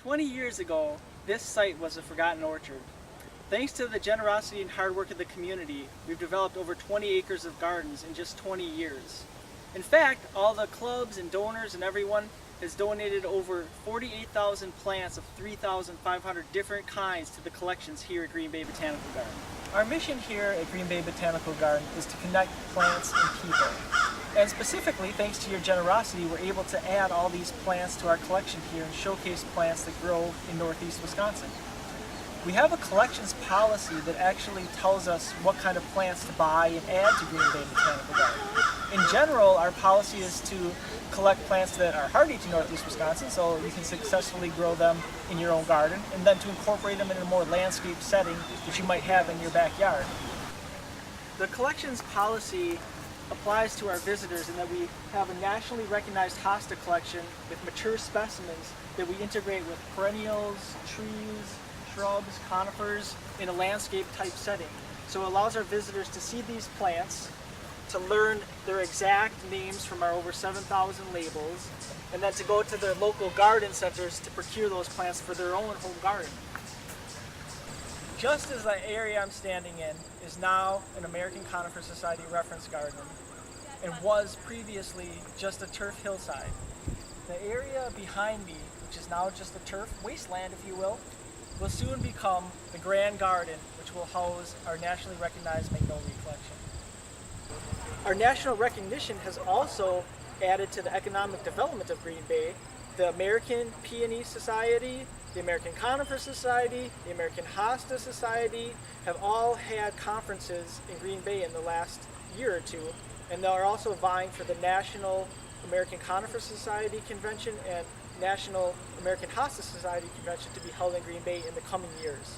20 years ago, this site was a forgotten orchard. Thanks to the generosity and hard work of the community, we've developed over 20 acres of gardens in just 20 years. In fact, all the clubs and donors and everyone has donated over 48,000 plants of 3,500 different kinds to the collections here at Green Bay Botanical Garden. Our mission here at Green Bay Botanical Garden is to connect plants and people. And specifically, thanks to your generosity, we're able to add all these plants to our collection here and showcase plants that grow in northeast Wisconsin. We have a collections policy that actually tells us what kind of plants to buy and add to Green Bay Botanical Garden. In general, our policy is to collect plants that are hardy to northeast Wisconsin, so you can successfully grow them in your own garden, and then to incorporate them in a more landscape setting that you might have in your backyard. The collections policy applies to our visitors in that we have a nationally recognized hosta collection with mature specimens that we integrate with perennials, trees, shrubs, conifers in a landscape type setting. So it allows our visitors to see these plants, to learn their exact names from our over 7,000 labels, and then to go to their local garden centers to procure those plants for their own home garden. Just as the area I'm standing in is now an American Conifer Society reference garden and was previously just a turf hillside, the area behind me, which is now just a turf wasteland if you will soon become the Grand Garden, which will house our nationally recognized magnolia collection. Our national recognition has also added to the economic development of Green Bay. The American Peony Society, the American Conifer Society, the American Hosta Society have all had conferences in Green Bay in the last year or two, and they are also vying for the National American Conifer Society Convention and National American Hosta Society Convention to be held in Green Bay in the coming years.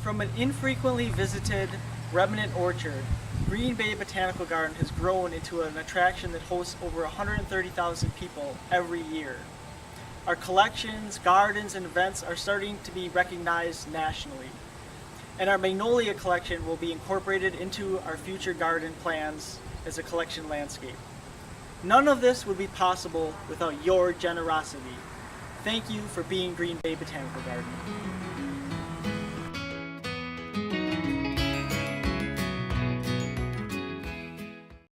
From an infrequently visited remnant orchard, Green Bay Botanical Garden has grown into an attraction that hosts over 130,000 people every year. Our collections, gardens, and events are starting to be recognized nationally. And our magnolia collection will be incorporated into our future garden plans as a collection landscape. None of this would be possible without your generosity. Thank you for being Green Bay Botanical Garden.